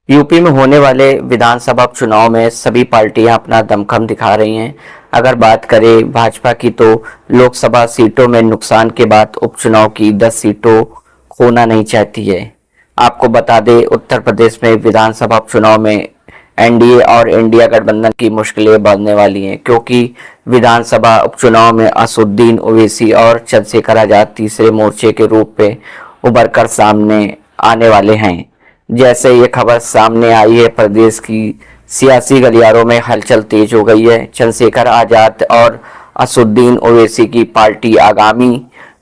UP में होने वाले विधानसभा चुनाव में सभी पार्टियां अपना दमखम दिखा रही हैं। अगर बात करें भाजपा की तो लोकसभा सीटों में नुकसान के बाद उपचुनाव की 10 सीटों खोना नहीं चाहती है। आपको बता दें, उत्तर प्रदेश में विधानसभा चुनाव में एनडीए और इंडिया गठबंधन की मुश्किलें बढ़ने वाली हैं, क्योंकि विधानसभा उपचुनाव में असदुद्दीन ओवैसी और चंद्रशेखर आजाद तीसरे मोर्चे के रूप में उभरकर सामने आने वाले हैं। जैसे ये खबर सामने आई है, प्रदेश की सियासी गलियारों में हलचल तेज हो गई है। चंद्रशेखर आजाद और असदुद्दीन ओवैसी की पार्टी आगामी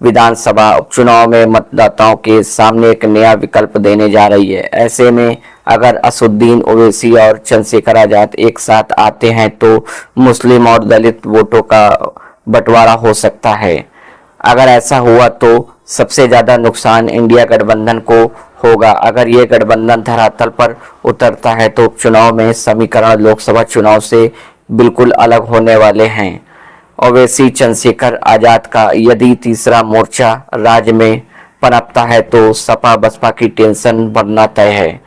विधानसभा उपचुनाव में मतदाताओं के सामने एक नया विकल्प देने जा रही है। ऐसे में अगर असदुद्दीन ओवैसी और चंद्रशेखर आजाद एक साथ आते हैं तो मुस्लिम और दलित वोटों का बंटवारा हो सकता है। अगर ऐसा हुआ तो सबसे ज्यादा नुकसान इंडिया गठबंधन को होगा। अगर ये गठबंधन धरातल पर उतरता है तो उपचुनाव में समीकरण लोकसभा चुनाव से बिल्कुल अलग होने वाले हैं। ओवैसी चंद्रशेखर आजाद का यदि तीसरा मोर्चा राज्य में पनपता है तो सपा बसपा की टेंशन बढ़ना तय है।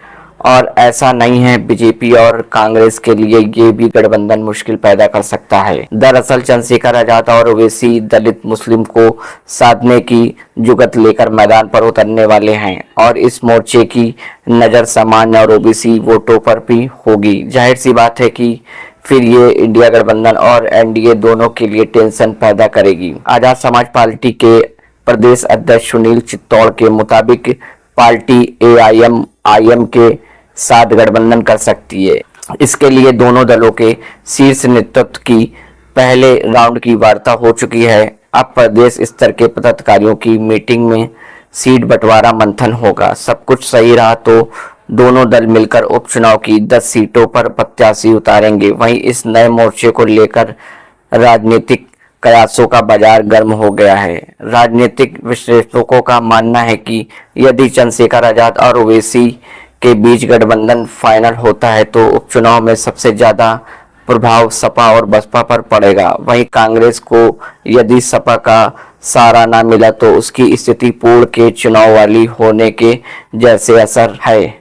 और ऐसा नहीं है, बीजेपी और कांग्रेस के लिए ये भी गठबंधन मुश्किल पैदा कर सकता है। दरअसल चंद्रशेखर आजाद और ओवैसी दलित मुस्लिम को साधने की जुगत लेकर मैदान पर उतरने वाले हैं और इस मोर्चे की नज़र सामान्य और ओबीसी वोटों पर भी होगी। जाहिर सी बात है कि फिर ये इंडिया गठबंधन और एनडीए दोनों के लिए टेंशन पैदा करेगी। आजाद समाज पार्टी के प्रदेश अध्यक्ष सुनील चित्तौड़ के मुताबिक पार्टी एआईएम के साथ गठबंधन कर सकती है। इसके लिए दोनों दलों के शीर्ष नेतृत्व की पहले राउंड की वार्ता हो चुकी है। अब प्रदेश स्तर के पदाधिकारियों की मीटिंग में सीट बंटवारा मंथन होगा। सब कुछ सही रहा तो दोनों दल मिलकर उपचुनाव की 10 सीटों पर प्रत्याशी उतारेंगे। वहीं इस नए मोर्चे को लेकर राजनीतिक कयासों का बाजार गर्म हो गया है। राजनीतिक विश्लेषकों का मानना है कि यदि चंद्रशेखर आजाद और ओवैसी के बीच गठबंधन फाइनल होता है तो उपचुनाव में सबसे ज्यादा प्रभाव सपा और बसपा पर पड़ेगा। वहीं कांग्रेस को यदि सपा का सहारा ना मिला तो उसकी स्थिति पूर्ण के चुनाव वाली होने के जैसे असर है।